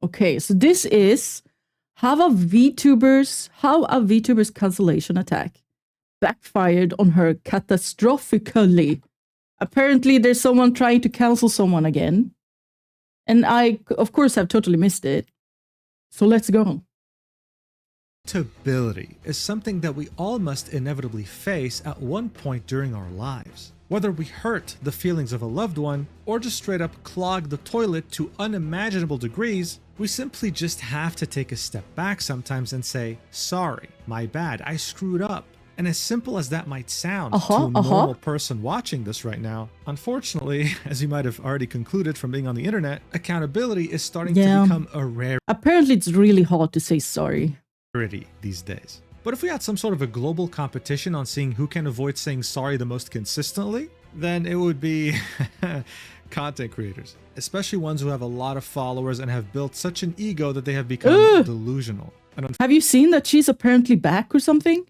Okay, so this is how a VTuber's cancellation attack backfired on her catastrophically. Apparently, there's someone trying to cancel someone again. And I, of course, have totally missed it. So let's go. Accountability is something that we all must inevitably face at one point during our lives. Whether we hurt the feelings of a loved one or just straight up clog the toilet to unimaginable degrees, we simply just have to take a step back sometimes and say, sorry, my bad, I screwed up. And as simple as that might sound to a normal person watching this right now, unfortunately, as you might have already concluded from being on the internet, accountability is starting to become a rarity. Apparently, it's really hard to say sorry these days. But if we had some sort of a global competition on seeing who can avoid saying sorry the most consistently, then it would be content creators, especially ones who have a lot of followers and have built such an ego that they have become delusional. Have you seen that she's apparently back or something?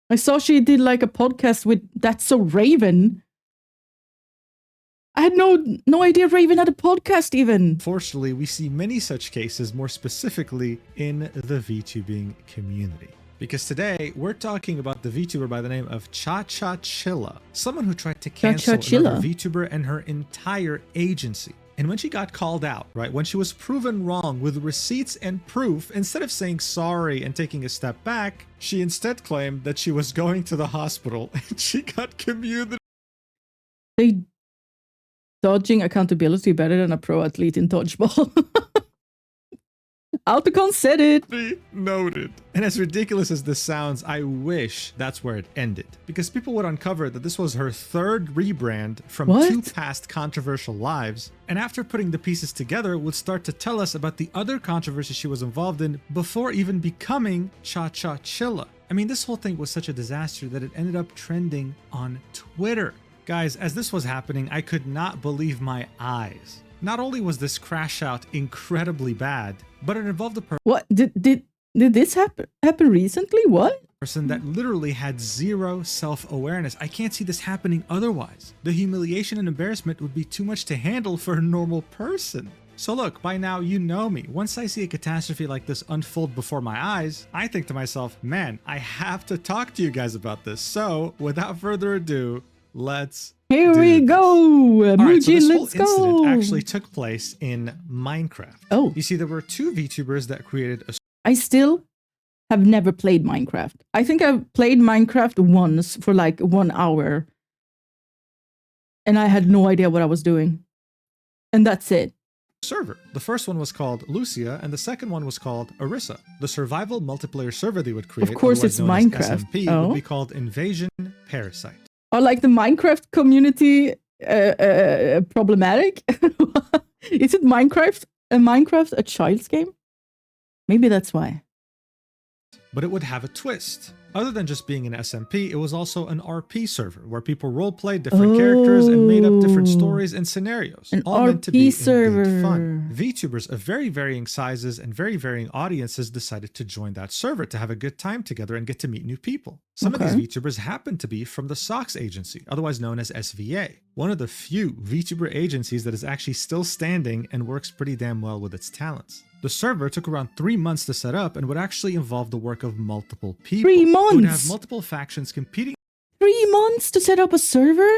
I saw she did like a podcast with That's So Raven. I had no idea Raven had a podcast even. Unfortunately, we see many such cases, more specifically in the VTubing community. Because today, we're talking about the VTuber by the name of Chilla, someone who tried to cancel another VTuber and her entire agency. And when she got called out, right, when she was proven wrong with receipts and proof, instead of saying sorry and taking a step back, she instead claimed that she was going to the hospital and she got community. They dodging accountability better than a pro athlete in dodgeball. Autocon said it. Noted. And as ridiculous as this sounds, I wish that's where it ended. Because people would uncover that this was her third rebrand from 2 past controversial lives. And after putting the pieces together, would start to tell us about the other controversy she was involved in before even becoming Chilla. I mean, this whole thing was such a disaster that it ended up trending on Twitter. Guys, as this was happening, I could not believe my eyes. Not only was this crash out incredibly bad, but it involved a person. What? Did this happen recently? What? Person that literally had zero self-awareness. I can't see this happening otherwise. The humiliation and embarrassment would be too much to handle for a normal person. So look, by now you know me. Once I see a catastrophe like this unfold before my eyes, I think to myself, man, I have to talk to you guys about this. So without further ado, let's Here we go! Mujin, so let's go! This whole incident actually took place in Minecraft. Oh. You see, there were 2 VTubers that created a... I still have never played Minecraft. I think I've played Minecraft once for like 1 hour. And I had no idea what I was doing. And that's it. Server. The first one was called Lucia, and the second one was called Arissa. The survival multiplayer server they would create, of course it's Minecraft, SMP, would be called Invasion Parasite. Or like the Minecraft community problematic? Is it Minecraft a child's game? Maybe that's why. But it would have a twist. Other than just being an SMP, it was also an RP server where people role-played different characters and made up different stories and scenarios. An all RP meant to be server. Indeed fun. VTubers of very varying sizes and very varying audiences decided to join that server to have a good time together and get to meet new people. Some of these VTubers happened to be from the SOX agency, otherwise known as SVA. One of the few VTuber agencies that is actually still standing and works pretty damn well with its talents. The server took around 3 months to set up and would actually involve the work of multiple people. 3 months? It would have multiple factions competing 3 months to set up a server?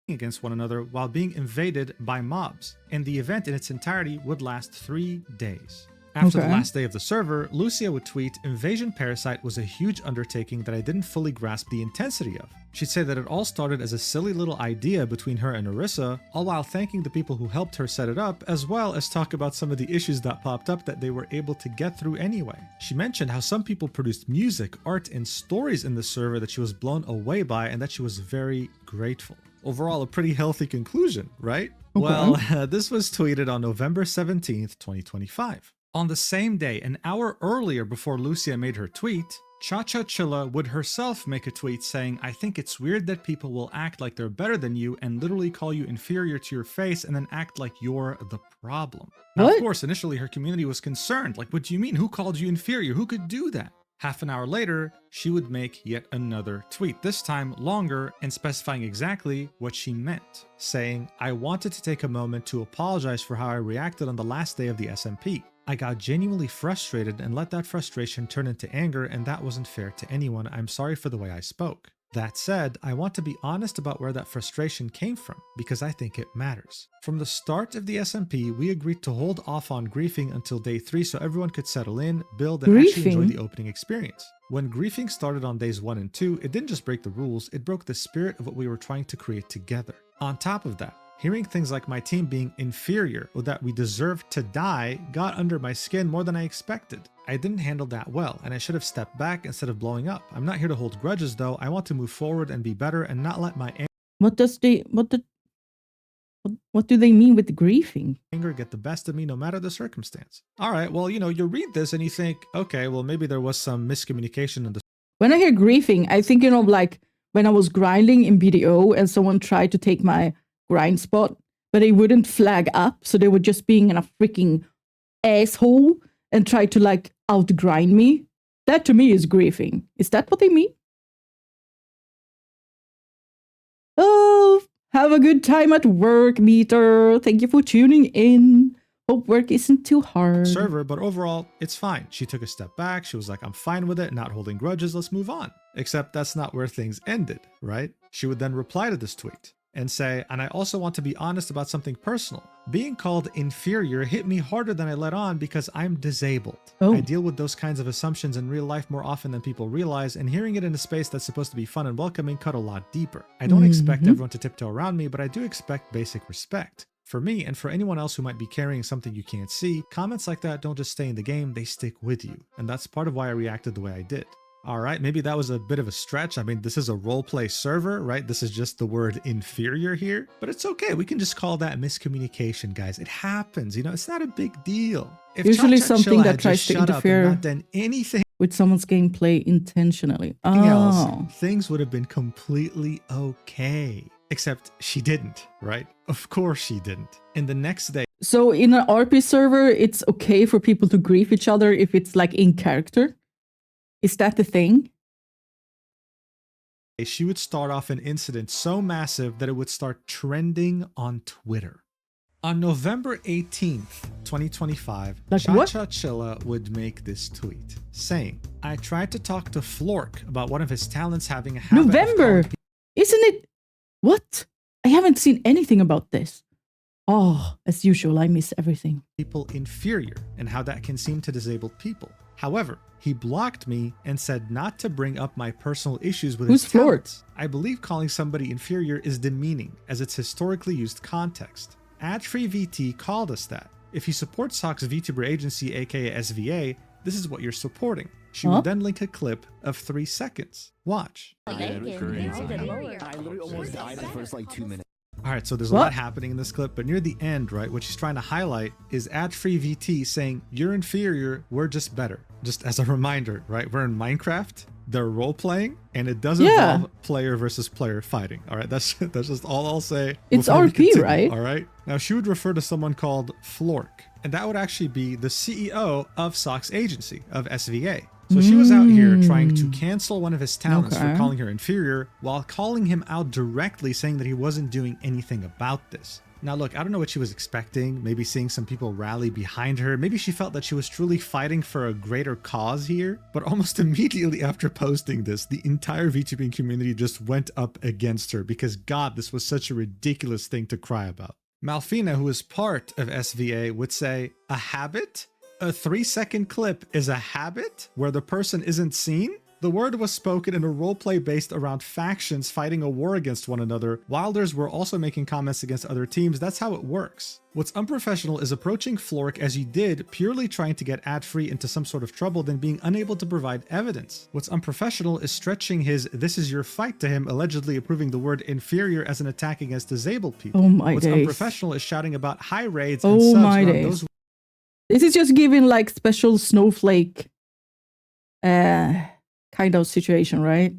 Against one another while being invaded by mobs. And the event in its entirety would last 3 days. After the last day of the server, Lucia would tweet, "Invasion Parasite was a huge undertaking that I didn't fully grasp the intensity of." She'd say that it all started as a silly little idea between her and Arissa, all while thanking the people who helped her set it up, as well as talk about some of the issues that popped up that they were able to get through anyway. She mentioned how some people produced music, art, and stories in the server that she was blown away by and that she was very grateful. Overall, a pretty healthy conclusion, right? Well, this was tweeted on November 17th, 2025. On the same day, an hour earlier before Lucia made her tweet, Chilla would herself make a tweet saying, "I think it's weird that people will act like they're better than you and literally call you inferior to your face and then act like you're the problem." Now, of course, initially her community was concerned. Like, what do you mean? Who called you inferior? Who could do that? Half an hour later, she would make yet another tweet, this time longer and specifying exactly what she meant, saying, "I wanted to take a moment to apologize for how I reacted on the last day of the SMP. I got genuinely frustrated and let that frustration turn into anger, and that wasn't fair to anyone. I'm sorry for the way I spoke. That said, I want to be honest about where that frustration came from, because I think it matters. From the start of the SMP, we agreed to hold off on griefing until day 3 so everyone could settle in, build, and actually enjoy the opening experience. When griefing started on days 1 and 2, it didn't just break the rules, it broke the spirit of what we were trying to create together. On top of that, hearing things like my team being inferior or that we deserved to die got under my skin more than I expected. I didn't handle that well, and I should have stepped back instead of blowing up. I'm not here to hold grudges though. I want to move forward and be better and not let my What do they mean with griefing? anger get the best of me no matter the circumstance. All right, well, you know, you read this and you think, okay, well, maybe there was some miscommunication in the... When I hear griefing, I think, like when I was grinding in BDO and someone tried to take my grind spot, but they wouldn't flag up, so they were just being a freaking asshole and try to like outgrind me. That to me is griefing. Is that what they mean? Oh, have a good time at work, Meter. Thank you for tuning in. Hope work isn't too hard. server, but overall, it's fine. She took a step back. She was like, I'm fine with it, not holding grudges, let's move on. Except that's not where things ended, right? She would then reply to this tweet and say, and I also want to be honest about something personal. Being called inferior hit me harder than I let on because I'm disabled. I deal with those kinds of assumptions in real life more often than people realize, and hearing it in a space that's supposed to be fun and welcoming cut a lot deeper. I don't expect everyone to tiptoe around me, but I do expect basic respect. For me, and for anyone else who might be carrying something you can't see, comments like that don't just stay in the game, they stick with you. And that's part of why I reacted the way I did. All right, maybe that was a bit of a stretch. I mean, this is a roleplay server, right? This is just the word inferior here, but it's okay. We can just call that miscommunication, guys. It happens, you know, it's not a big deal. If usually something that tries to interfere not done anything with someone's gameplay intentionally. else, things would have been completely okay. Except she didn't, right? Of course she didn't. And the next day... So in an RP server, it's okay for people to grief each other if it's like in character? Is that the thing? She would start off an incident so massive that it would start trending on Twitter. On November 18th, 2025, Cha-Cha Chilla would make this tweet saying, I tried to talk to Flork about one of his talents having a habit November! Isn't it? What? I haven't seen anything about this. Oh, as usual, I miss everything. People inferior and how that can seem to disabled people. However, he blocked me and said not to bring up my personal issues with his talents. I believe calling somebody inferior is demeaning, as it's historically used context. AdFreeVT called us that. If you support Sock's VTuber agency, aka SVA, this is what you're supporting. She would then link a clip of 3 seconds. Watch. I literally almost died in the first like 2 minutes. Alright, so there's a lot happening in this clip, but near the end, right, what she's trying to highlight is AdFreeVT saying, you're inferior, we're just better. Just as a reminder, right, we're in Minecraft, they're role-playing, and it does involve player versus player fighting. Alright, that's just all I'll say. It's RP, right? Alright, now she would refer to someone called Flork, and that would actually be the CEO of Sock's agency, of SVA. So she was out here trying to cancel one of his talents for calling her inferior, while calling him out directly, saying that he wasn't doing anything about this. Now look, I don't know what she was expecting, maybe seeing some people rally behind her, maybe she felt that she was truly fighting for a greater cause here, but almost immediately after posting this, the entire VTubing community just went up against her because God, this was such a ridiculous thing to cry about. Malfina, who is part of SVA, would say, a habit? A 3-second clip is a habit where the person isn't seen? The word was spoken in a roleplay based around factions fighting a war against one another. Wilders were also making comments against other teams. That's how it works. What's unprofessional is approaching Flork as you did, purely trying to get ad-free into some sort of trouble, then being unable to provide evidence. What's unprofessional is stretching his "this is your fight" to him, allegedly approving the word inferior as an attack against disabled people. Oh my What's days. unprofessional is shouting about high raids and subs on those. This is just giving like special snowflake kind of situation, right?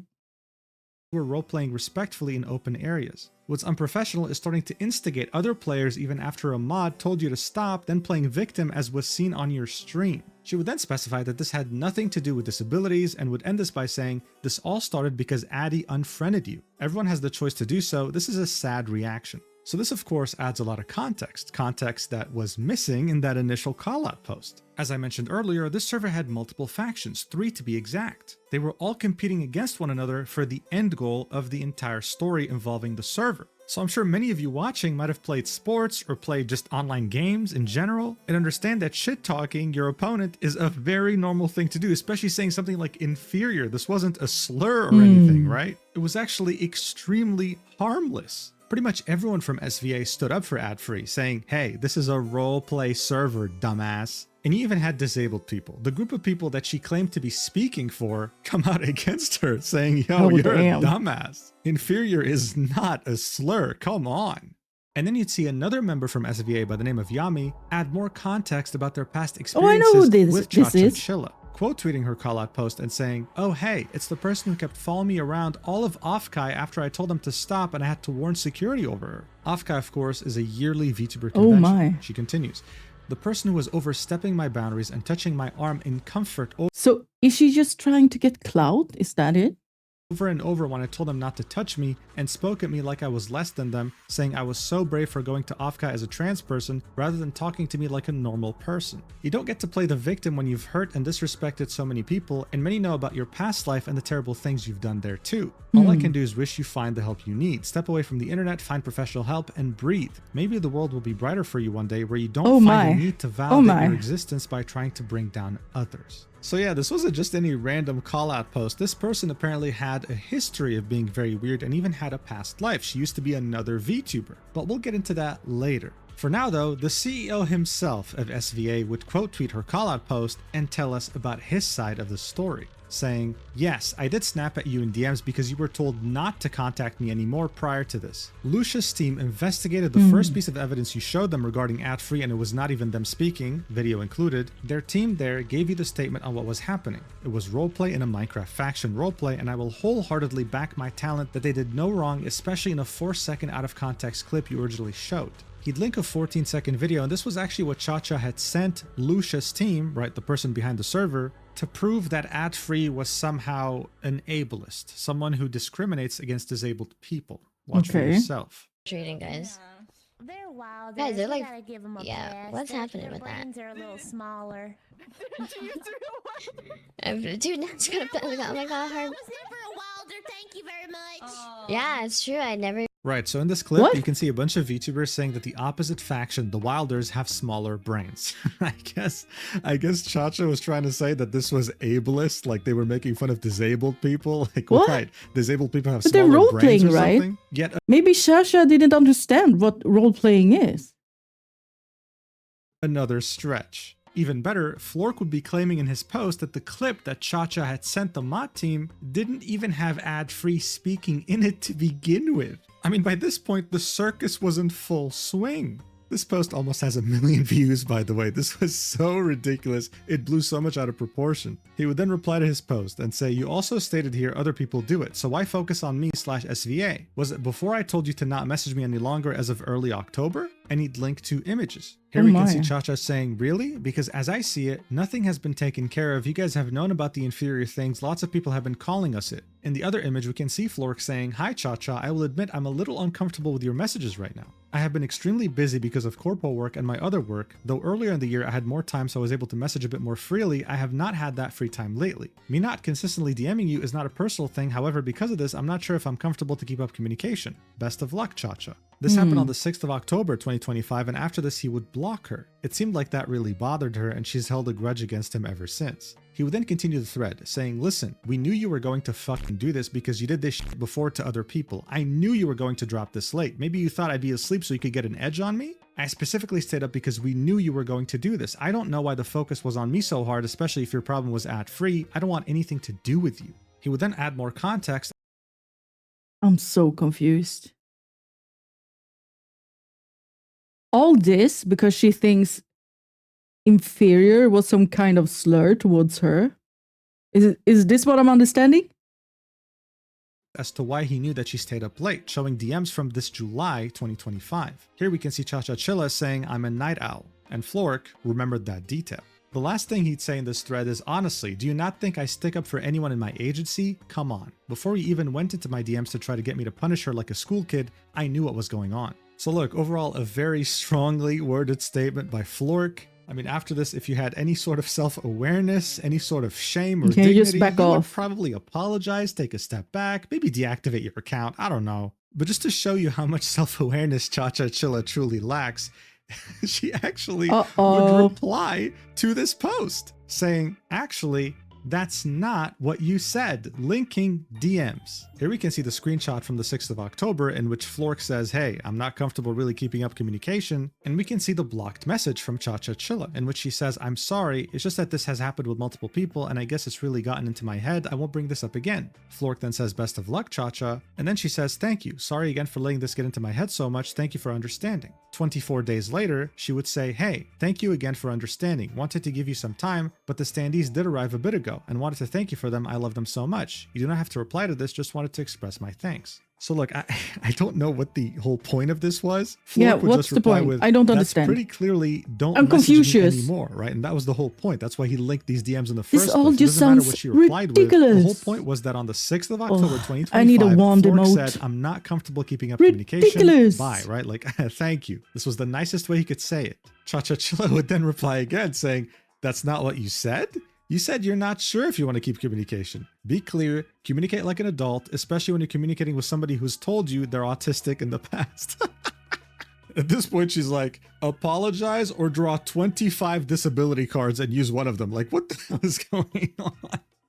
We're role-playing respectfully in open areas. What's unprofessional is starting to instigate other players even after a mod told you to stop, then playing victim as was seen on your stream. She would then specify that this had nothing to do with disabilities and would end this by saying, this all started because Addy unfriended you. Everyone has the choice to do so. This is a sad reaction. So this of course adds a lot of context that was missing in that initial callout post. As I mentioned earlier, this server had multiple factions, 3 to be exact. They were all competing against one another for the end goal of the entire story involving the server. So I'm sure many of you watching might have played sports or played just online games in general and understand that shit-talking your opponent is a very normal thing to do, especially saying something like inferior. This wasn't a slur or anything, right? It was actually extremely harmless. Pretty much everyone from SVA stood up for ad-free, saying, hey, this is a roleplay server, dumbass. And you even had disabled people, the group of people that she claimed to be speaking for, come out against her, saying, yo, you're a dumbass. Inferior is not a slur, come on. And then you'd see another member from SVA by the name of Yami add more context about their past experiences with Chacha Chilla, quote tweeting her callout post and saying, oh hey, it's the person who kept following me around all of Offkai after I told them to stop and I had to warn security over her. Offkai, of course, is a yearly VTuber convention. Oh my. She continues, the person who was overstepping my boundaries and touching my arm in comfort. So is she just trying to get clout? Is that it? Over and over when I told them not to touch me and spoke at me like I was less than them, saying I was so brave for going to Offkai as a trans person rather than talking to me like a normal person. You don't get to play the victim when you've hurt and disrespected so many people, and many know about your past life and the terrible things you've done there too. All I can do is wish you find the help you need. Step away from the internet, find professional help, and breathe. Maybe the world will be brighter for you one day where you don't find the need to validate your existence by trying to bring down others. So yeah, this wasn't just any random callout post. This person apparently had a history of being very weird and even had a past life. She used to be another VTuber, but we'll get into that later. For now though, the CEO himself of SVA would quote tweet her callout post and tell us about his side of the story, saying, yes, I did snap at you in DMs because you were told not to contact me anymore prior to this. Lucia's team investigated the first piece of evidence you showed them regarding ad-free, and it was not even them speaking, video included. Their team there gave you the statement on what was happening. It was roleplay in a Minecraft faction roleplay, and I will wholeheartedly back my talent that they did no wrong, especially in a 4-second out of context clip you originally showed. He'd link a 14-second video, and this was actually what Chacha had sent Lucia's team, right, the person behind the server, to prove that ad-free was somehow an ableist, someone who discriminates against disabled people. Watch for yourself. Treating guys. They're wild. Guys, they're like, gotta give them a yeah, pass. what's happening with that? They're a little smaller. Dude, that's gonna oh my god, I was never a wilder. Thank you very much. yeah, it's true. I never. Right, so in this clip, you can see a bunch of VTubers saying that the opposite faction, the Wilders, have smaller brains. I guess Chacha was trying to say that this was ableist, like they were making fun of disabled people. Like, what? Right, disabled people have but smaller they're brains or right? something. Yet maybe Chacha didn't understand what role-playing is. Another stretch. Even better, Flork would be claiming in his post that the clip that Chacha had sent the mod team didn't even have ad-free speaking in it to begin with. I mean, by this point, the circus was in full swing. This post almost has 1 million views, by the way. This was so ridiculous. It blew so much out of proportion. He would then reply to his post and say, you also stated here other people do it, so why focus on me/SVA? Was it before I told you to not message me any longer as of early October? And he'd link to images. Here we can see Chacha saying, really? Because as I see it, nothing has been taken care of. You guys have known about the inferior things. Lots of people have been calling us it. In the other image, we can see Flork saying, hi Chacha, I will admit I'm a little uncomfortable with your messages right now. I have been extremely busy because of corpo work and my other work. Though earlier in the year I had more time so I was able to message a bit more freely, I have not had that free time lately. Me not consistently DMing you is not a personal thing, however because of this I'm not sure if I'm comfortable to keep up communication. Best of luck, Chacha. This happened on the 6th of October 2025, and after this he would block her. It seemed like that really bothered her and she's held a grudge against him ever since. He would then continue the thread, saying, listen, we knew you were going to fucking do this because you did this shit before to other people. I knew you were going to drop this late. Maybe you thought I'd be asleep so you could get an edge on me? I specifically stayed up because we knew you were going to do this. I don't know why the focus was on me so hard, especially if your problem was ad-free. I don't want anything to do with you. He would then add more context. I'm so confused. All this because she thinks inferior was some kind of slur towards her. Is this what I'm understanding? As to why he knew that she stayed up late, showing DMs from this July 2025. Here we can see Chacha Chilla saying, I'm a night owl, and Flork remembered that detail. The last thing he'd say in this thread is, honestly, do you not think I stick up for anyone in my agency? Come on. Before he even went into my DMs to try to get me to punish her like a school kid, I knew what was going on. So look, overall, a very strongly worded statement by Flork. I mean, after this, if you had any sort of self-awareness, any sort of shame or dignity, just back you would off. probably apologize, take a step back, maybe deactivate your account. I don't know. But just to show you how much self-awareness Cha-Cha-Chilla truly lacks, she actually would reply to this post saying, actually, that's not what you said, linking DMs. Here we can see the screenshot from the 6th of October in which Flork says, hey, I'm not comfortable really keeping up communication. And we can see the blocked message from Cha-Cha-Chilla in which she says, I'm sorry, it's just that this has happened with multiple people and I guess it's really gotten into my head. I won't bring this up again. Flork then says, best of luck, Cha-Cha. And then she says, thank you. Sorry again for letting this get into my head so much. Thank you for understanding. 24 days later, she would say, hey, thank you again for understanding. Wanted to give you some time, but the standees did arrive a bit ago and wanted to thank you for them. I love them so much. You do not have to reply to this, just wanted to express my thanks. So look, I don't know what the whole point of this was. Flork would what's just the point? With, I don't understand. That's pretty clearly don't I'm message Confucius. me anymore, right? And that was the whole point. That's why he linked these DMs in the first this place. All it just doesn't matter sounds what she replied ridiculous. with. The whole point was that on the 6th of October, 2025, I need a wand Flork emote. said, I'm not comfortable keeping up Ridiculous. communication. Bye, right? Like, thank you. This was the nicest way he could say it. Cha-Cha-Chilla would then reply again saying, that's not what you said? You said you're not sure if you want to keep communication. Be clear, communicate like an adult, especially when you're communicating with somebody who's told you they're autistic in the past. At this point, she's like, apologize or draw 25 disability cards and use one of them. Like, what the hell is going on?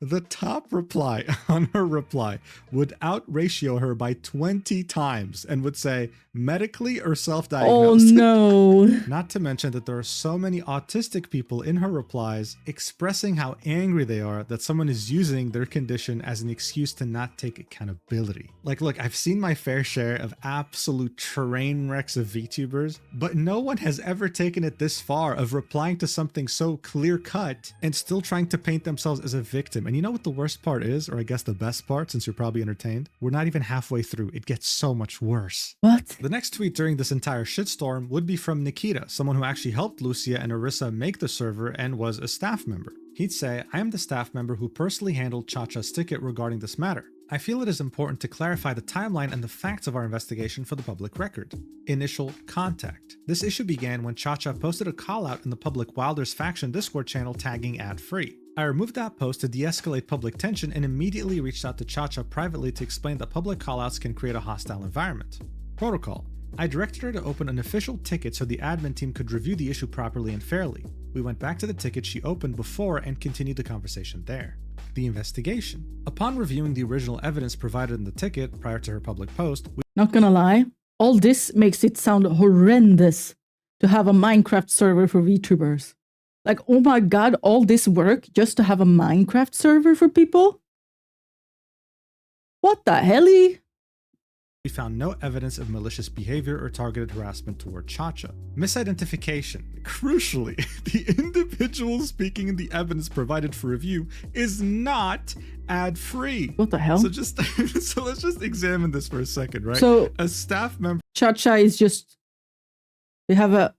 The top reply on her reply would out-ratio her by 20 times and would say, medically or self-diagnosed. Oh no. Not to mention that there are so many autistic people in her replies expressing how angry they are that someone is using their condition as an excuse to not take accountability. Like, look, I've seen my fair share of absolute train wrecks of VTubers, but no one has ever taken it this far of replying to something so clear-cut and still trying to paint themselves as a victim. And you know what the worst part is, or I guess the best part, since you're probably entertained? We're not even halfway through. It gets so much worse. What? The next tweet during this entire shitstorm would be from Nikita, someone who actually helped Lucia and Arissa make the server and was a staff member. He'd say, I am the staff member who personally handled Cha-Cha's ticket regarding this matter. I feel it is important to clarify the timeline and the facts of our investigation for the public record. Initial contact. This issue began when Cha-Cha posted a callout in the public Wilders faction Discord channel tagging ad-free. I removed that post to de-escalate public tension and immediately reached out to Cha-Cha privately to explain that public callouts can create a hostile environment. Protocol. I directed her to open an official ticket so the admin team could review the issue properly and fairly. We went back to the ticket she opened before and continued the conversation there. The investigation. Upon reviewing the original evidence provided in the ticket prior to her public post, Not gonna lie, all this makes it sound horrendous to have a Minecraft server for VTubers. Like, oh my god, all this work just to have a Minecraft server for people? What the helly? we found no evidence of malicious behavior or targeted harassment toward Cha-Cha. Misidentification. Crucially, the individual speaking in the evidence provided for review is not ad-free. What the hell? So let's just examine this for a second, right? So a staff member Cha-Cha is just, they have a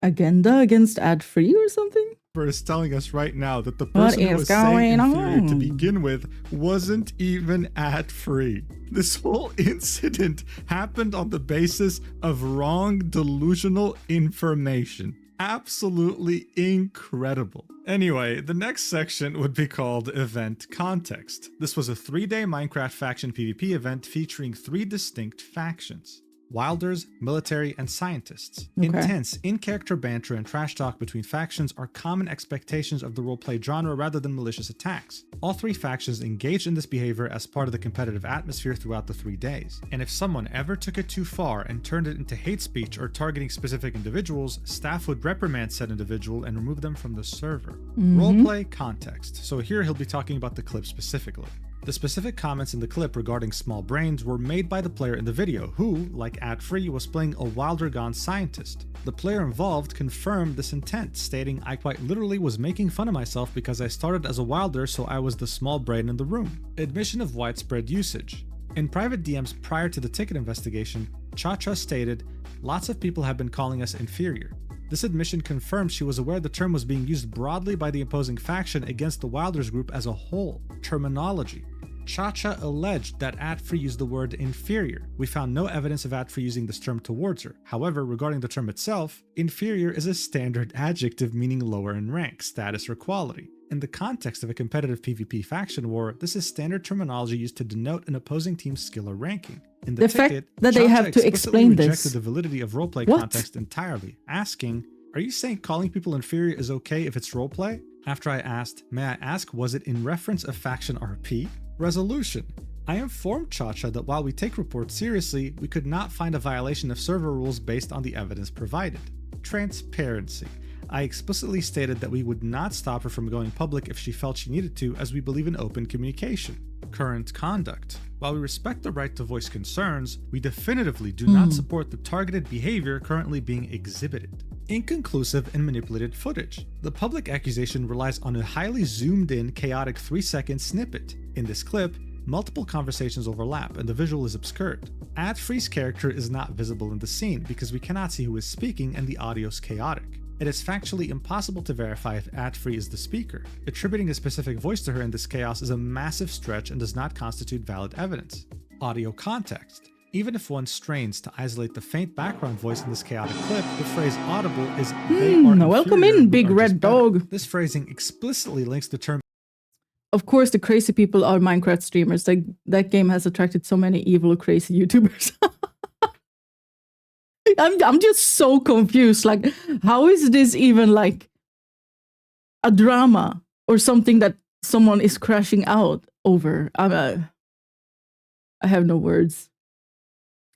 agenda against ad-free or something? is telling us right now that the What person who is was saying going inferior to on? begin with wasn't even ad-free. This whole incident happened on the basis of wrong delusional information. Absolutely incredible. Anyway, the next section would be called Event Context. This was a 3-day Minecraft faction PvP event featuring 3 distinct factions. Wilders, military, and scientists. Okay. Intense, in-character banter and trash talk between factions are common expectations of the roleplay genre rather than malicious attacks. All 3 factions engaged in this behavior as part of the competitive atmosphere throughout the 3 days. And if someone ever took it too far and turned it into hate speech or targeting specific individuals, staff would reprimand said individual and remove them from the server. Roleplay context. So here he'll be talking about the clip specifically. The specific comments in the clip regarding small brains were made by the player in the video, who, like ad-free, was playing a wilder gone scientist. The player involved confirmed this intent, stating, "I quite literally was making fun of myself because I started as a wilder, so I was the small brain in the room." Admission of widespread usage. In private DMs prior to the ticket investigation, Cha-Cha stated, "Lots of people have been calling us inferior." This admission confirms she was aware the term was being used broadly by the opposing faction against the Wilders group as a whole. Terminology. Cha-Cha alleged that Adfree used the word inferior. We found no evidence of Adfree using this term towards her. However, regarding the term itself, inferior is a standard adjective meaning lower in rank, status, or quality. In the context of a competitive PvP faction war, this is standard terminology used to denote an opposing team's skill or ranking. In the fact ticket, that they Cha-Cha have to explicitly explain rejected this. the validity of roleplay What? context entirely, asking, "Are you saying calling people inferior is okay if it's roleplay?" After I asked, "May I ask, was it in reference of faction RP?" Resolution. I informed Cha-Cha that while we take reports seriously, we could not find a violation of server rules based on the evidence provided. Transparency. I explicitly stated that we would not stop her from going public if she felt she needed to, as we believe in open communication. Current conduct. While we respect the right to voice concerns, we definitively do not support the targeted behavior currently being exhibited. Inconclusive and manipulated footage. The public accusation relies on a highly zoomed in, chaotic 3-second snippet. In this clip, multiple conversations overlap and the visual is obscured. Adfree's character is not visible in the scene because we cannot see who is speaking and the audio is chaotic. It is factually impossible to verify if Adfree is the speaker. Attributing a specific voice to her in this chaos is a massive stretch and does not constitute valid evidence. Audio context. Even if one strains to isolate the faint background voice in this chaotic clip, the phrase audible is "they are welcome inferior, in, we big are just red better." dog. This phrasing explicitly links the term Of course, the crazy people are Minecraft streamers. Like, that game has attracted so many evil, crazy YouTubers. I'm just so confused. Like, how is this even like a drama or something that someone is crashing out over? I have no words.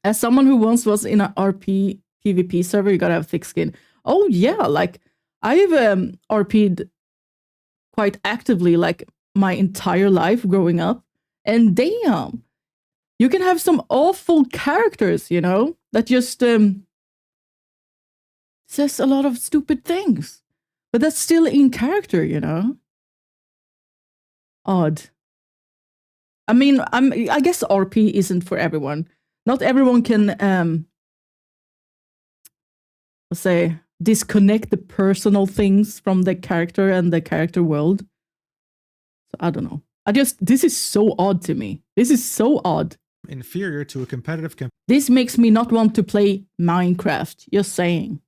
As someone who once was in an RP PvP server, you gotta have thick skin. Oh yeah, like I've RP'd quite actively, like my entire life growing up, and damn, you can have some awful characters, you know, that just says a lot of stupid things, but that's still in character, you know. Odd. I mean, I guess RP isn't for everyone. Not everyone can let's say disconnect the personal things from the character and the character world. So I don't know. This is so odd to me. This is so odd. inferior to a competitive This makes me not want to play Minecraft. Just saying.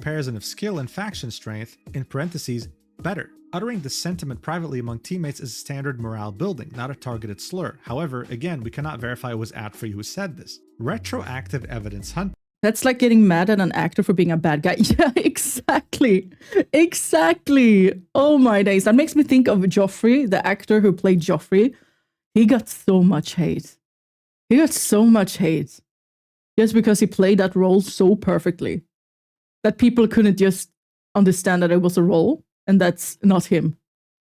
comparison of skill and faction strength, in parentheses, better. Uttering this sentiment privately among teammates is standard morale building, not a targeted slur. However, again, we cannot verify it was Adfree who said this. Retroactive evidence hunt. That's like getting mad at an actor for being a bad guy. Yeah, exactly. Exactly. Oh my days. That makes me think of Joffrey, the actor who played Joffrey. He got so much hate. He got so much hate. Just because he played that role so perfectly. That people couldn't just understand that it was a role. And that's not him.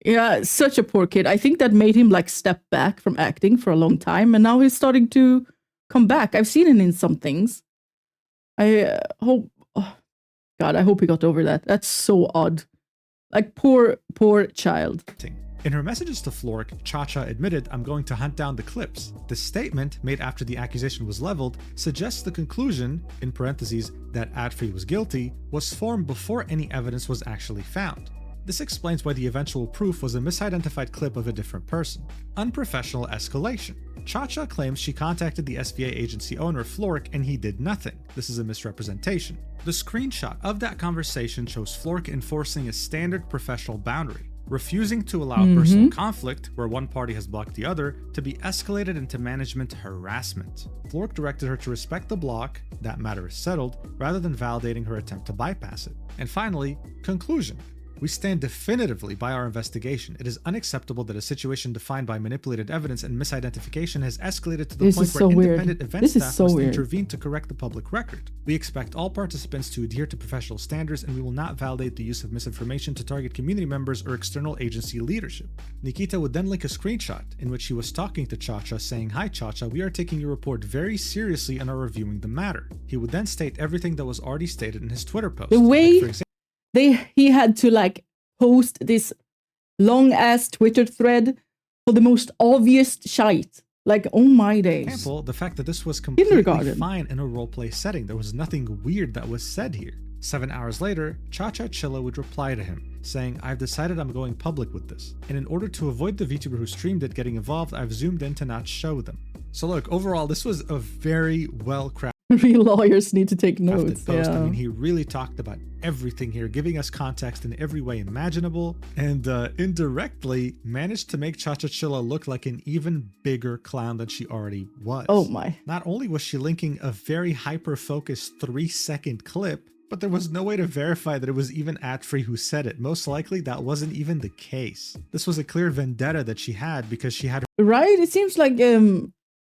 Yeah, such a poor kid. I think that made him like step back from acting for a long time. And now he's starting to come back. I've seen him in some things. I hope, oh, God, I hope he got over that. That's so odd. Like, poor child. In her messages to Flork, Cha-Cha admitted, "I'm going to hunt down the clips." The statement, made after the accusation was leveled, suggests the conclusion, in parentheses, that Adfree was guilty, was formed before any evidence was actually found. This explains why the eventual proof was a misidentified clip of a different person. Unprofessional escalation. Cha-Cha claims she contacted the SVA agency owner Flork and he did nothing. This is a misrepresentation. The screenshot of that conversation shows Flork enforcing a standard professional boundary, refusing to allow personal conflict, where one party has blocked the other, to be escalated into management harassment. Flork directed her to respect the block, that matter is settled, rather than validating her attempt to bypass it. And finally, conclusion. We stand definitively by our investigation. It is unacceptable that a situation defined by manipulated evidence and misidentification has escalated to the point where independent event staff must intervene to correct the public record. We expect all participants to adhere to professional standards, and we will not validate the use of misinformation to target community members or external agency leadership. Nikita would then link a screenshot in which he was talking to Cha-Cha saying, "Hi Cha-Cha, we are taking your report very seriously and are reviewing the matter." He would then state everything that was already stated in his Twitter post. The way like, he had to like post this long ass Twitter thread for the most obvious shite. Like, oh my days. Example, the fact that this was completely fine in a roleplay setting. There was nothing weird that was said here. 7 hours later, Cha-Cha Chilla would reply to him, saying, "I've decided I'm going public with this. And in order to avoid the VTuber who streamed it getting involved, I've zoomed in to not show them." So look, overall, this was a very well-crafted Real lawyers need to take notes. post. Yeah. I mean, he really talked about everything here, giving us context in every way imaginable, and indirectly managed to make Chachachilla look like an even bigger clown than she already was. Oh my. Not only was she linking a very hyper-focused 3-second clip, but there was no way to verify that it was even ad-free who said it. Most likely, that wasn't even the case. This was a clear vendetta that she had because she had Right? It seems like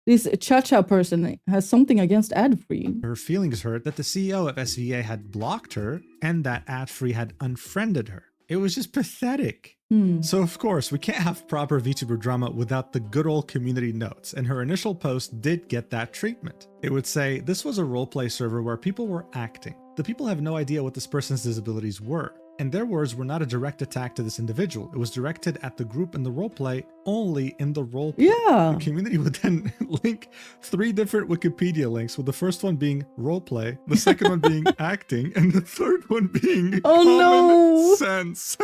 this Cha-Cha person has something against ad-free. her feelings hurt that the CEO of SVA had blocked her and that ad-free had unfriended her. It was just pathetic. So of course, we can't have proper VTuber drama without the good old community notes, and her initial post did get that treatment. It would say, "This was a roleplay server where people were acting. The people have no idea what this person's disabilities were. And their words were not a direct attack to this individual. It was directed at the group in the roleplay, only in the roleplay." Yeah. The community would then link 3 different Wikipedia links, with the first one being roleplay, the second one being acting, and the third one being common sense.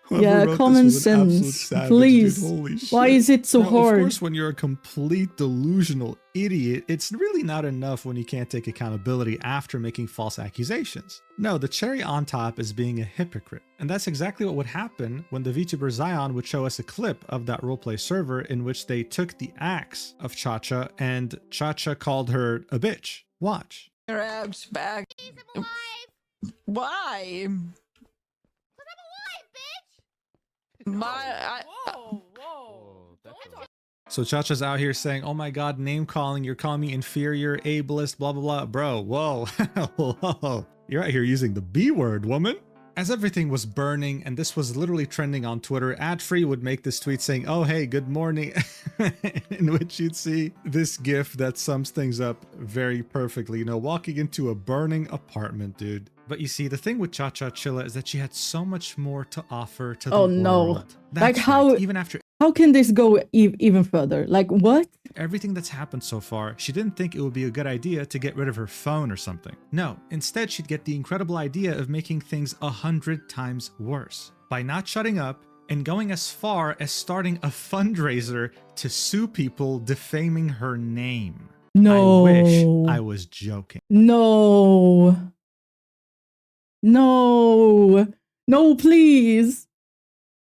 Whoever Yeah, wrote this common was an absolute sense. savage, Please. dude. Holy Why shit. is it so Now, hard? Of course, when you're a complete delusional idiot, it's really not enough when you can't take accountability after making false accusations. No, the cherry on top is being a hypocrite. And that's exactly what would happen when the VTuber Zion would show us a clip of that roleplay server in which they took the axe of Cha-Cha and Cha-Cha called her a bitch. Watch. Your abs back. Why? So Cha-Cha's out here saying, "Oh my god, name calling, you're calling me inferior, ableist, blah blah blah." Bro, whoa, whoa. You're out here using the B word, woman. As everything was burning and this was literally trending on Twitter, ad-free would make this tweet saying, "Oh hey, good morning," in which you'd see this gif that sums things up very perfectly. You know, walking into a burning apartment, dude. But you see, the thing with Chachachilla is that she had so much more to offer to the world. No. That's Like how- right. Even after How can this go even further? Like what? everything that's happened so far, she didn't think it would be a good idea to get rid of her phone or something. No, instead she'd get the incredible idea of making things 100 times worse by not shutting up and going as far as starting a fundraiser to sue people defaming her name. No. I wish I was joking. No. No. No, please.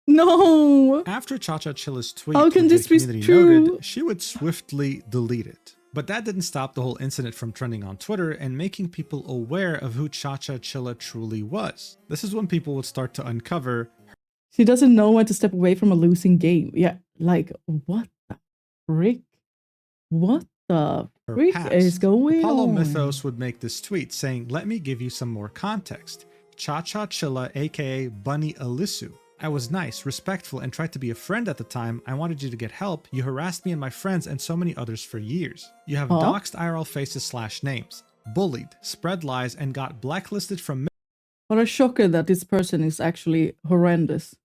No. After Chachachilla's tweet, How can which this the be community true? noted, she would swiftly delete it. But that didn't stop the whole incident from trending on Twitter and making people aware of who Chachachilla truly was. This is when people would start to uncover She doesn't know when to step away from a losing game. Yeah, like what the frick? What the her frick past. is going Apollo on? Mythos would make this tweet saying, "Let me give you some more context. Chachachilla, aka Bunny Alisu. I was nice, respectful, and tried to be a friend at the time. I wanted you to get help. You harassed me and my friends and so many others for years. You have doxed IRL faces / names, bullied, spread lies, and got blacklisted from What a shocker that this person is actually horrendous.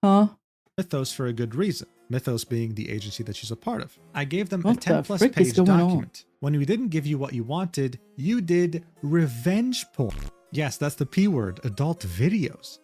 Huh? Mythos for a good reason. Mythos being the agency that she's a part of. I gave them a What the 10+ frick is page going on? document. When we didn't give you what you wanted, you did revenge porn. Yes, that's the P word, adult videos.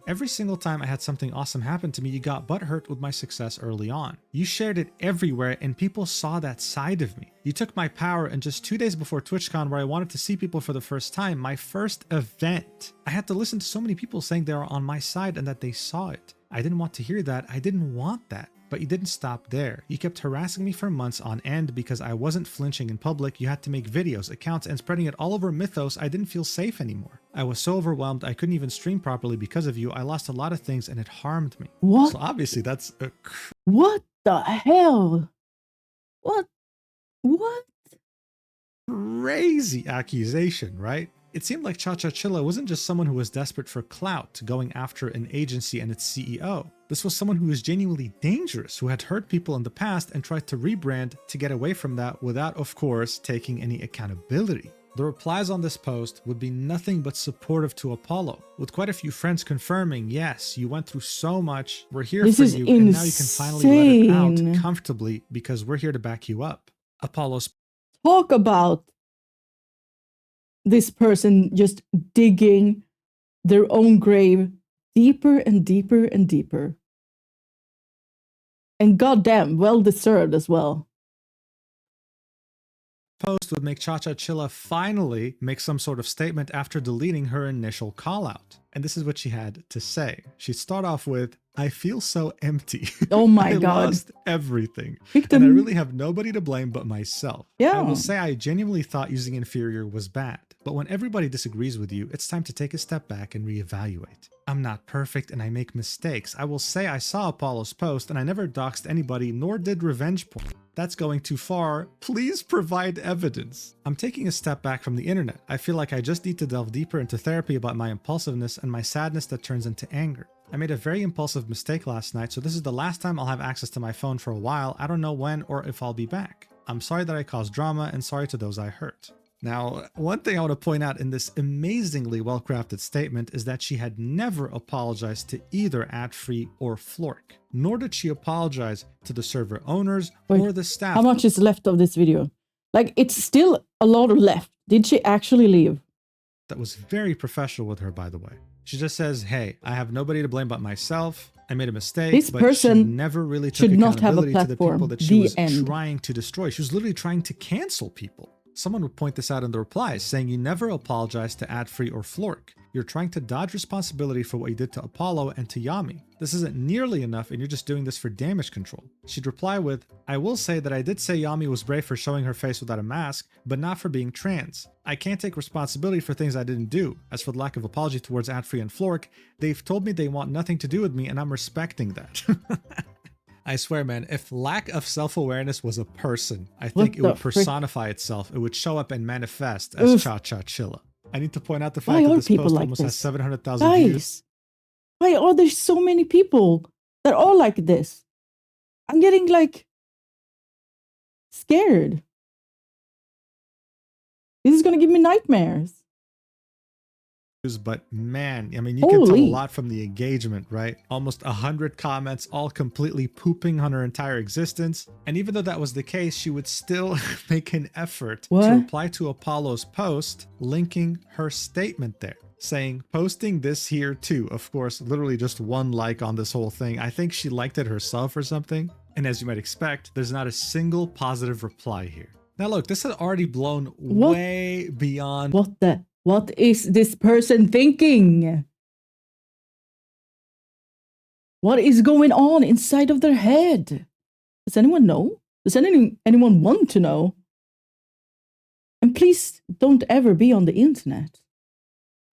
Every single time I had something awesome happen to me, you got butthurt with my success early on. You shared it everywhere and people saw that side of me. You took my power, and just 2 days before TwitchCon, where I wanted to see people for the first time, my first event, I had to listen to so many people saying they were on my side and that they saw it. I didn't want to hear that. I didn't want that. But you didn't stop there. You kept harassing me for months on end because I wasn't flinching in public. You had to make videos, accounts, and spreading it all over Mythos. I didn't feel safe anymore. I was so overwhelmed I couldn't even stream properly because of you. I lost a lot of things and it harmed me." What? So obviously that's a What the hell? What? What? crazy accusation, right? It seemed like Chachachilla wasn't just someone who was desperate for clout, going after an agency and its CEO. This was someone who was genuinely dangerous, who had hurt people in the past and tried to rebrand to get away from that without, of course, taking any accountability. The replies on this post would be nothing but supportive to Apollo, with quite a few friends confirming, "Yes, you went through so much, we're here This for is you, and now you can finally let it insane. out comfortably because we're here to back you up." Apollo's Talk about this person just digging their own grave deeper and deeper and deeper. And goddamn, well deserved as well. Post would make Cha-Cha Chilla finally make some sort of statement after deleting her initial call out. And this is what she had to say. She'd start off with, I feel so empty. Oh my I God. lost everything. Victim. And I really have nobody to blame but myself. Yeah. I will say I genuinely thought using inferior was bad. But when everybody disagrees with you, it's time to take a step back and reevaluate. I'm not perfect and I make mistakes. I will say I saw Apollo's post and I never doxed anybody nor did revenge porn. That's going too far. Please provide evidence. I'm taking a step back from the internet. I feel like I just need to delve deeper into therapy about my impulsiveness and my sadness that turns into anger. I made a very impulsive mistake last night, so this is the last time I'll have access to my phone for a while. I don't know when or if I'll be back. I'm sorry that I caused drama and sorry to those I hurt. Now, one thing I want to point out in this amazingly well-crafted statement is that she had never apologized to either Adfree or Flork, nor did she apologize to the server owners or the staff. How much is left of this video? Like, it's still a lot left. Did she actually leave? That was very professional with her, by the way. She just says, hey, I have nobody to blame but myself. I made a mistake, This but person she never really took should not have a accountability to the platform. people that she The was end. trying to destroy. She was literally trying to cancel people. Someone would point this out in the replies, saying you never apologized to Adfree or Flork. You're trying to dodge responsibility for what you did to Apollo and to Yami. This isn't nearly enough and you're just doing this for damage control. She'd reply with, I will say that I did say Yami was brave for showing her face without a mask, but not for being trans. I can't take responsibility for things I didn't do. As for the lack of apology towards Adfree and Flork, they've told me they want nothing to do with me and I'm respecting that. I swear, man, if lack of self-awareness was a person, I think it would personify itself. It would show up and manifest as Cha-Cha Chilla. I need to point out the fact that this post almost has 700,000 views. Why are there so many people that are like this? I'm getting, like, scared. This is going to give me nightmares. But man, I mean, you can tell a lot from the engagement, right? Almost 100 comments, all completely pooping on her entire existence. And even though that was the case, she would still make an effort to reply to Apollo's post, linking her statement there, saying, posting this here too. Of course, literally just one like on this whole thing. I think she liked it herself or something. And as you might expect, there's not a single positive reply here. Now look, this had already blown way beyond... What is this person thinking? What is going on inside of their head? Does anyone know? Does anyone want to know? And please don't ever be on the internet.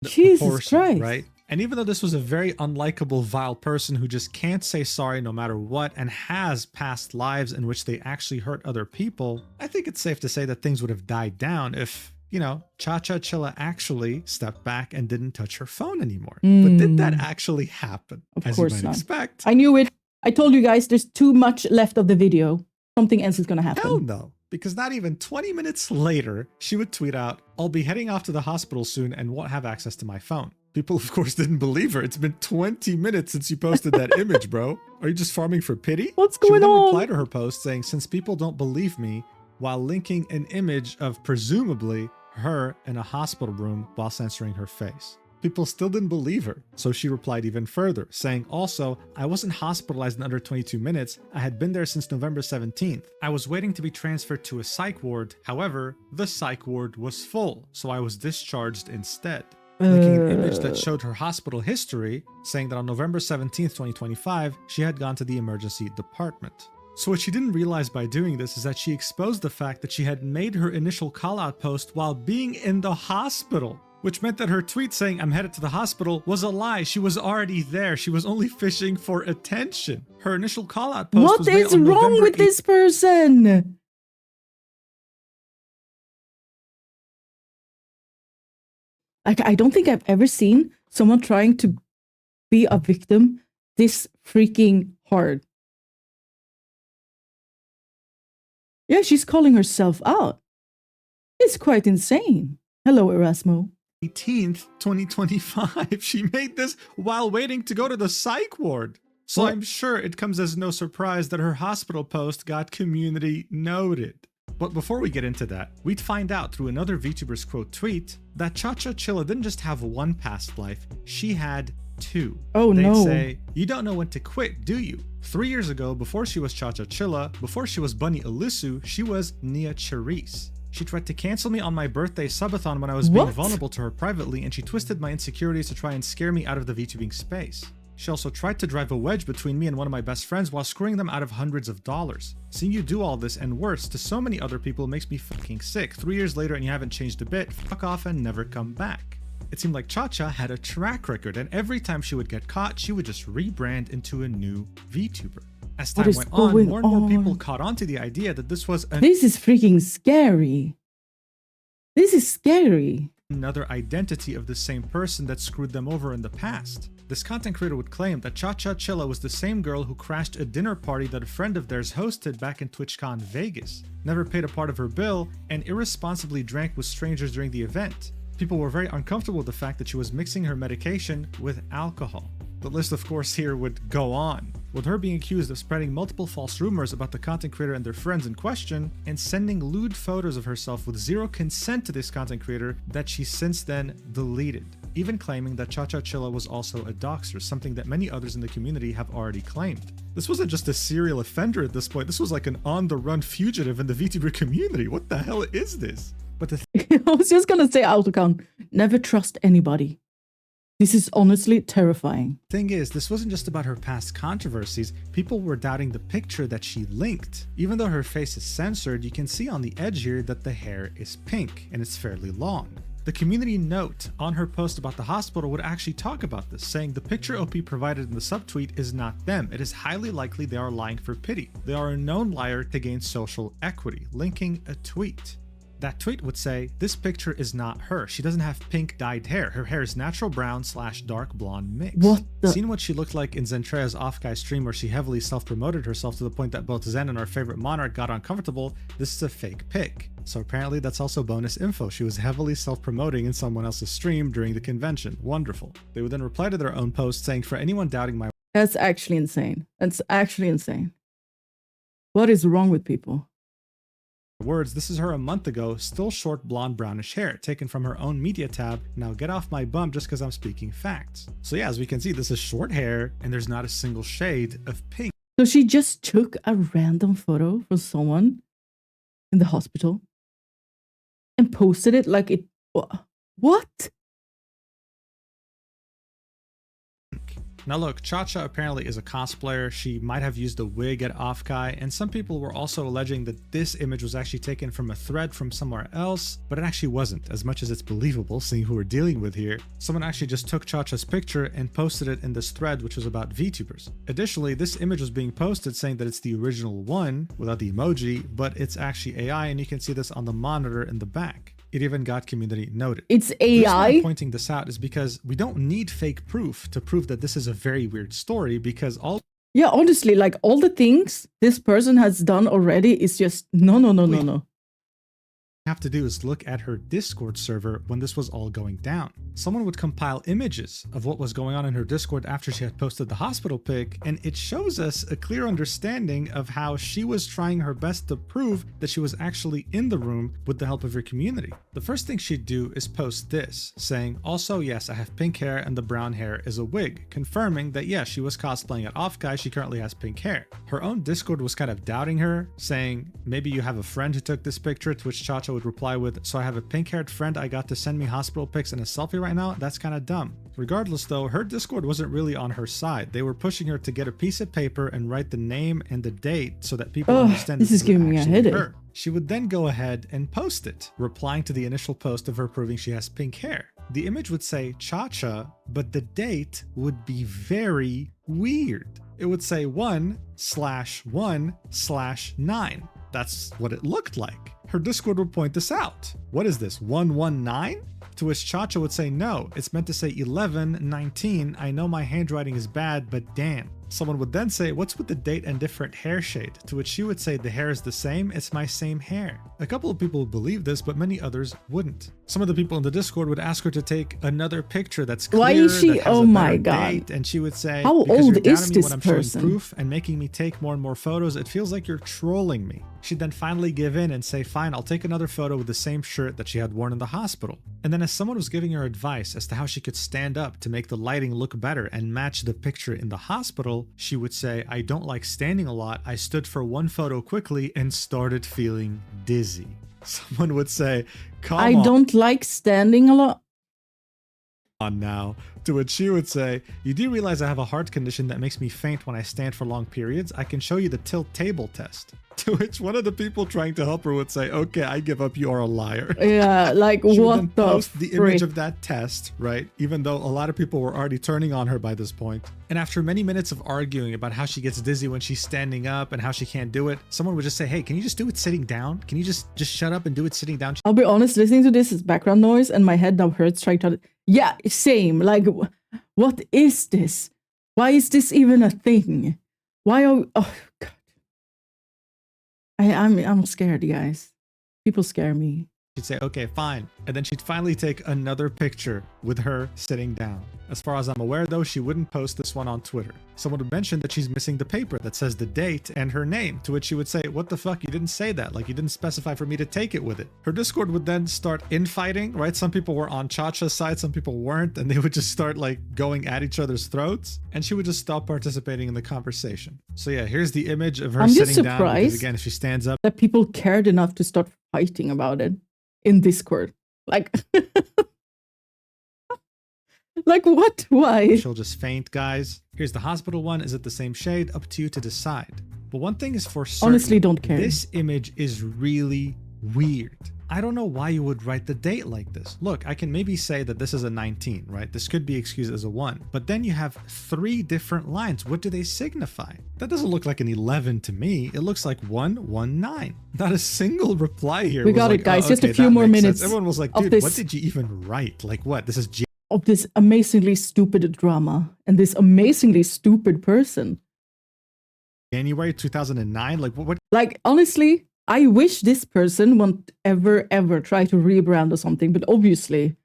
Jesus Christ. Right? And even though this was a very unlikable, vile person who just can't say sorry no matter what and has past lives in which they actually hurt other people, I think it's safe to say that things would have died down if, you know, Cha-Cha Chilla actually stepped back and didn't touch her phone anymore. But did that actually happen? Of course not. Expect? I knew it. I told you guys there's too much left of the video. Something else is going to happen. Hell no. Because not even 20 minutes later, she would tweet out, I'll be heading off to the hospital soon and won't have access to my phone. People, of course, didn't believe her. It's been 20 minutes since you posted that image, bro. Are you just farming for pity? What's going on? She would then reply to her post saying, since people don't believe me, while linking an image of presumably her in a hospital room while censoring her face. People still didn't believe her, so she replied even further, saying also, I wasn't hospitalized in under 22 minutes, I had been there since November 17th. I was waiting to be transferred to a psych ward, however, the psych ward was full, so I was discharged instead. Linking an image that showed her hospital history, saying that on November 17th, 2025, she had gone to the emergency department. So what she didn't realize by doing this is that she exposed the fact that she had made her initial call-out post while being in the hospital, which meant that her tweet saying, I'm headed to the hospital, was a lie. She was already there. She was only fishing for attention. Her initial call-out post was made on November 8th. What is wrong with this person? Like, I don't think I've ever seen someone trying to be a victim this freaking hard. Yeah, she's calling herself out. It's quite insane. Hello, Erasmo. 18th, 2025. She made this while waiting to go to the psych ward. So I'm sure it comes as no surprise that her hospital post got community noted. But before we get into that, we'd find out through another VTuber's quote tweet that Cha-Cha Chilla didn't just have one past life, she had 2. Oh, They'd no. say, you don't know when to quit, do you? 3 years ago, before she was Cha-Cha Chilla, before she was Bunny Ilisu, she was Nia Charisse. She tried to cancel me on my birthday subathon when I was being What? vulnerable to her privately, and she twisted my insecurities to try and scare me out of the VTubing space. She also tried to drive a wedge between me and one of my best friends while screwing them out of hundreds of dollars. Seeing you do all this and worse to so many other people makes me fucking sick. 3 years later and you haven't changed a bit, fuck off and never come back. It seemed like Cha-Cha had a track record, and every time she would get caught, she would just rebrand into a new VTuber. As time went on, more and more people caught on to the idea that this was This is freaking scary. This is scary. another identity of the same person that screwed them over in the past. This content creator would claim that Cha-Cha Chilla was the same girl who crashed a dinner party that a friend of theirs hosted back in TwitchCon Vegas, never paid a part of her bill, and irresponsibly drank with strangers during the event. People were very uncomfortable with the fact that she was mixing her medication with alcohol. The list, of course, here would go on, with her being accused of spreading multiple false rumors about the content creator and their friends in question, and sending lewd photos of herself with zero consent to this content creator that she since then deleted, even claiming that Cha-Cha Chilla was also a doxer, something that many others in the community have already claimed. This wasn't just a serial offender at this point, this was like an on-the-run fugitive in the VTuber community. What the hell is this? But the I was just gonna say, Autocount, never trust anybody. This is honestly terrifying. thing is, this wasn't just about her past controversies. People were doubting the picture that she linked. Even though her face is censored, you can see on the edge here that the hair is pink and it's fairly long. The community note on her post about the hospital would actually talk about this, saying the picture OP provided in the subtweet is not them. It is highly likely they are lying for pity. They are a known liar to gain social equity, linking a tweet. That tweet would say, this picture is not her. She doesn't have pink dyed hair. Her hair is natural brown / dark blonde mix. What the- Seen what she looked like in Zentrea's off-guy stream where she heavily self-promoted herself to the point that both Zen and our favorite monarch got uncomfortable, this is a fake pic. So apparently that's also bonus info. She was heavily self-promoting in someone else's stream during the convention. Wonderful. They would then reply to their own post saying, for anyone doubting my That's actually insane. That's actually insane. What is wrong with people? words, this is her a month ago, still short blonde brownish hair, taken from her own media tab. Now get off my bum just because I'm speaking facts. So yeah, as we can see, this is short hair and there's not a single shade of pink. So she just took a random photo from someone in the hospital and posted it like it... What? Now look, Cha-Cha apparently is a cosplayer. She might have used a wig at Offguy, and some people were also alleging that this image was actually taken from a thread from somewhere else, but it actually wasn't, as much as it's believable seeing who we're dealing with here. Someone actually just took Cha-Cha's picture and posted it in this thread, which was about VTubers. Additionally, this image was being posted saying that it's the original one without the emoji, but it's actually AI, and you can see this on the monitor in the back. It even got community noted. It's The reason why I'm AI? pointing this out is because we don't need fake proof to prove that this is a very weird story, because all Yeah, honestly, like all the things this person has done already is just no. you have to do is look at her Discord server when this was all going down. Someone would compile images of what was going on in her Discord after she had posted the hospital pic, and it shows us a clear understanding of how she was trying her best to prove that she was actually in the room with the help of her community. The first thing she'd do is post this, saying, also, yes, I have pink hair and the brown hair is a wig, confirming that yes, she was cosplaying at Offguy, she currently has pink hair. Her own Discord was kind of doubting her, saying, maybe you have a friend who took this picture, to which Cha-Cha would reply with, so I have a pink-haired friend I got to send me hospital pics and a selfie right now? That's kind of dumb. Regardless though, her Discord wasn't really on her side. They were pushing her to get a piece of paper and write the name and the date so that people understand this is giving me a actually headache. her. She would then go ahead and post it, replying to the initial post of her proving she has pink hair. The image would say Cha-Cha, but the date would be very weird. It would say 1/1/9. That's what it looked like. Her Discord would point this out. What is this, 119? To which Cha-Cha would say, no, it's meant to say 11/19. I know my handwriting is bad, but damn. Someone would then say, what's with the date and different hair shade? To which she would say, the hair is the same, it's my same hair. A couple of people would believe this, but many others wouldn't. Some of the people in the Discord would ask her to take another picture that's clear, Why is she? that has Oh a my better God. date, and she would say, How because old you're doubting is me this when I'm showing person? proof and making me take more and more photos, it feels like you're trolling me. She'd then finally give in and say, fine, I'll take another photo with the same shirt that she had worn in the hospital. And then as someone was giving her advice as to how she could stand up to make the lighting look better and match the picture in the hospital, she would say, I don't like standing a lot. I stood for one photo quickly and started feeling dizzy. Someone would say, come I on. don't like standing a lot. On now. To which she would say, you do realize I have a heart condition that makes me faint when I stand for long periods? I can show you the tilt table test. To which one of the people trying to help her would say, okay, I give up, you are a liar. Yeah, like She would what then the post the image frick? of that test, right? Even though a lot of people were already turning on her by this point. And after many minutes of arguing about how she gets dizzy when she's standing up and how she can't do it, someone would just say, hey, can you just do it sitting down? Can you just shut up and do it sitting down? I'll be honest, listening to this is background noise and my head now hurts trying to... Yeah, same. Like, what is this? Why is this even a thing? Why are... Oh, God. I'm scared, guys. People scare me. She'd say, okay, fine. And then she'd finally take another picture with her sitting down. As far as I'm aware, though, she wouldn't post this one on Twitter. Someone would mention that she's missing the paper that says the date and her name, to which she would say, what the fuck? You didn't say that. Like, you didn't specify for me to take it with it. Her Discord would then start infighting, right? Some people were on Chacha's side, some people weren't, and they would just start, like, going at each other's throats, and she would just stop participating in the conversation. So yeah, here's the image of her I'm just sitting down, because surprised again, if she stands up, that people cared enough to start fighting about it in Discord. Like... Like what? Why? she'll just faint, guys. Here's the hospital one. Is it the same shade? Up to you to decide. But one thing is for certain. Honestly, don't care. This image is really weird. I don't know why you would write the date like this. Look, I can maybe say that this is a 19, right? This could be excused as a 1. But then you have 3 different lines. What do they signify? That doesn't look like an 11 to me. It looks like 119. Not a single reply here. We was got like, it, guys. oh, Just a okay, few that more makes minutes sense. Everyone was like, of dude, this- what did you even write? Like what? This is Of this amazingly stupid drama and this amazingly stupid person. January 2009? Like what? Like, honestly, I wish this person won't ever try to rebrand or something, but obviously,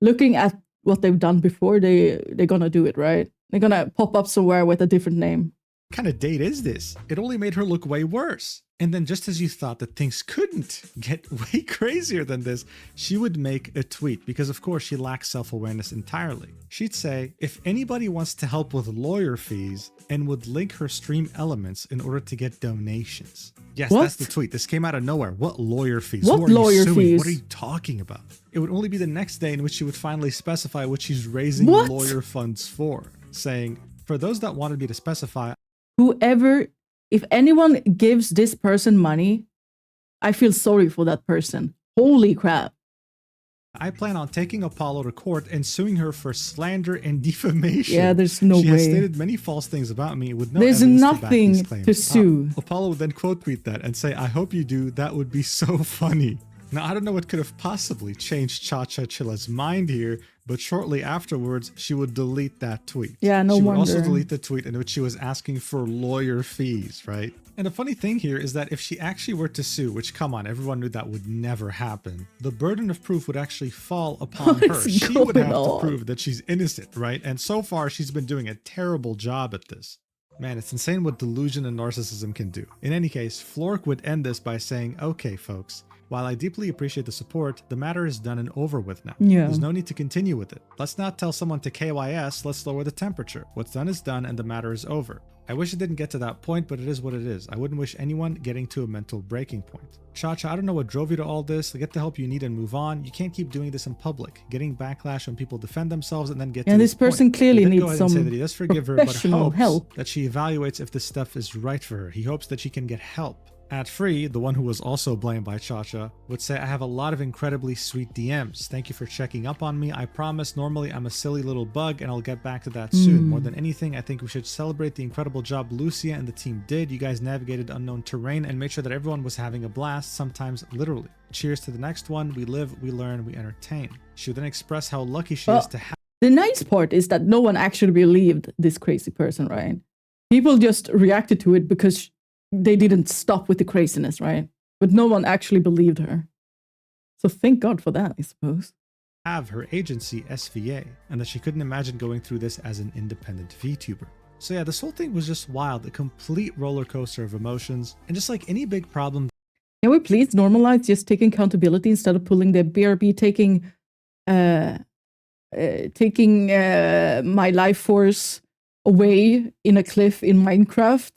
looking at what they've done before, they're gonna do it, right? They're gonna pop up somewhere with a different name. What kind of date is this? It only made her look way worse. And then just as you thought that things couldn't get way crazier than this, she would make a tweet because of course she lacks self-awareness entirely. She'd say, if anybody wants to help with lawyer fees, and would link her stream elements in order to get donations. Yes, What? that's the tweet. This came out of nowhere. What lawyer fees? What Who are you lawyer suing? fees? What are you talking about? It would only be the next day in which she would finally specify what she's raising What? lawyer funds for, saying, for those that wanted me to specify, Whoever, if anyone gives this person money, I feel sorry for that person. Holy crap. I plan on taking Apollo to court and suing her for slander and defamation. Yeah, there's no she has way. stated many false things about me with no There's evidence to back nothing these claims to up. sue. Apollo would then quote tweet that and say, I hope you do. That would be so funny. Now, I don't know what could have possibly changed Cha-Cha Chilla's mind here, but shortly afterwards, she would delete that tweet. Yeah, no She would also wonder. delete the tweet in which she was asking for lawyer fees, right? And the funny thing here is that if she actually were to sue, which come on, everyone knew that would never happen, the burden of proof would actually fall upon her. What's She would going have on? to prove that she's innocent, right? And so far, she's been doing a terrible job at this. Man, it's insane what delusion and narcissism can do. In any case, Flork would end this by saying, okay, folks, while I deeply appreciate the support, the matter is done and over with now. Yeah. There's no need to continue with it. Let's not tell someone to KYS, let's lower the temperature. What's done is done and the matter is over. I wish it didn't get to that point, but it is what it is. I wouldn't wish anyone getting to a mental breaking point. Cha-Cha, I don't know what drove you to all this. Get the help you need and move on. You can't keep doing this in public, getting backlash when people defend themselves and then get to Yeah, this person point. clearly He then needs go ahead and say some that he does forgive her, but professional hopes help. that she evaluates if this stuff is right for her. He hopes that she can get help. At Free, the one who was also blamed by Cha-Cha, would say, I have a lot of incredibly sweet DMs. Thank you for checking up on me. I promise normally I'm a silly little bug and I'll get back to that soon. More than anything, I think we should celebrate the incredible job Lucia and the team did. You guys navigated unknown terrain and made sure that everyone was having a blast, sometimes literally. Cheers to the next one. We live, we learn, we entertain. She would then express how lucky she is to have The nice part is that no one actually believed this crazy person, right? People just reacted to it because they didn't stop with the craziness, right? But no one actually believed her. So thank God for that, I suppose. Have her agency SVA, and that she couldn't imagine going through this as an independent VTuber. So yeah, this whole thing was just wild, a complete roller coaster of emotions, and just like any big problem. Can we please normalize just taking accountability instead of pulling the BRB, taking my life force away in a cliff in Minecraft?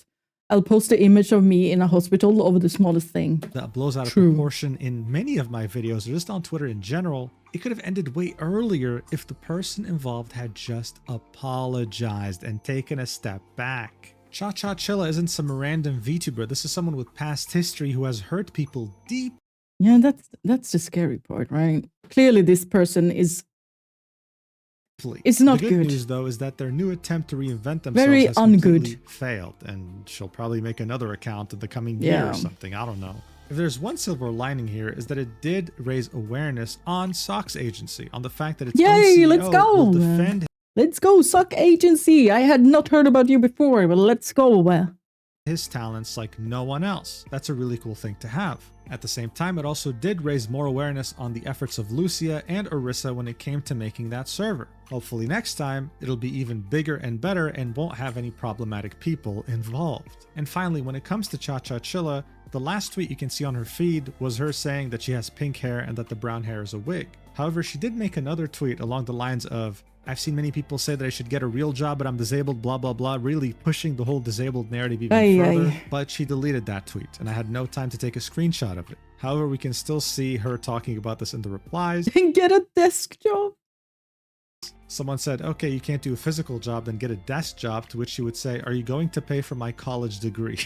I'll post the image of me in a hospital over the smallest thing. That blows out of True. proportion in many of my videos, or just on Twitter in general. It could have ended way earlier if the person involved had just apologized and taken a step back. Cha Cha Chilla isn't some random VTuber. This is someone with past history who has hurt people deep. Yeah, that's the scary part, right? Clearly this person is it's not The good. news, though, is that their new attempt to reinvent themselves Very has ungood. completely failed, and she'll probably make another account in the coming year Yeah. or something. I don't know. If there's one silver lining here, is that it did raise awareness on Sock's agency, on the fact that its own Yay, CEO let's go. will defend Let's go, Suck Agency. I had not heard about you before, but let's go. his talents like no one else. That's a really cool thing to have. At the same time, it also did raise more awareness on the efforts of Lucia and Orisa when it came to making that server. Hopefully next time, it'll be even bigger and better and won't have any problematic people involved. And finally, when it comes to Cha Cha Chilla, the last tweet you can see on her feed was her saying that she has pink hair and that the brown hair is a wig. However, she did make another tweet along the lines of, "I've seen many people say that I should get a real job, but I'm disabled, blah, blah, blah," really pushing the whole disabled narrative even further. But she deleted that tweet, and I had no time to take a screenshot of it. However, we can still see her talking about this in the replies. Get a desk job. Someone said, "Okay, you can't do a physical job, then get a desk job," to which she would say, "Are you going to pay for my college degree?"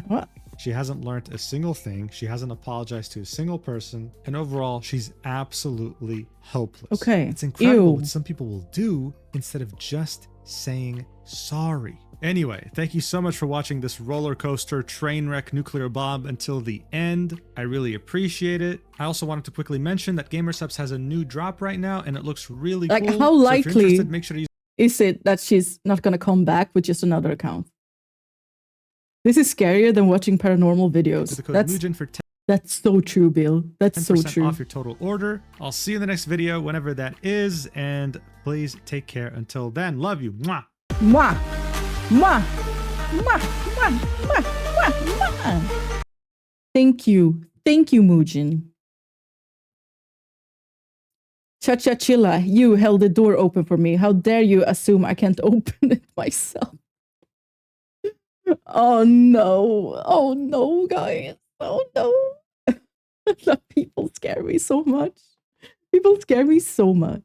What? She hasn't learned a single thing. She hasn't apologized to a single person. And overall, she's absolutely hopeless. Okay. It's incredible Ew. what some people will do instead of just saying sorry. Anyway, thank you so much for watching this roller coaster train wreck nuclear bomb until the end. I really appreciate it. I also wanted to quickly mention that GamerSubs has a new drop right now, and it looks really Like, cool. how So if you're likely interested, make sure to use is it that she's not going to come back with just another account? This is scarier than watching paranormal videos. the code That's Mujin for so true, Bill. That's so 10% true. off your total order. I'll see you in the next video, whenever that is, and please take care until then. Love you. Mwah. Mwah. Mwah. Mwah. Mwah. Mwah. Mwah. Mwah. Thank you. Thank you, Mujin. Cha Cha Chilla, you held the door open for me. How dare you assume I can't open it myself? Oh no. Oh no, guys. Oh no. People scare me so much. People scare me so much.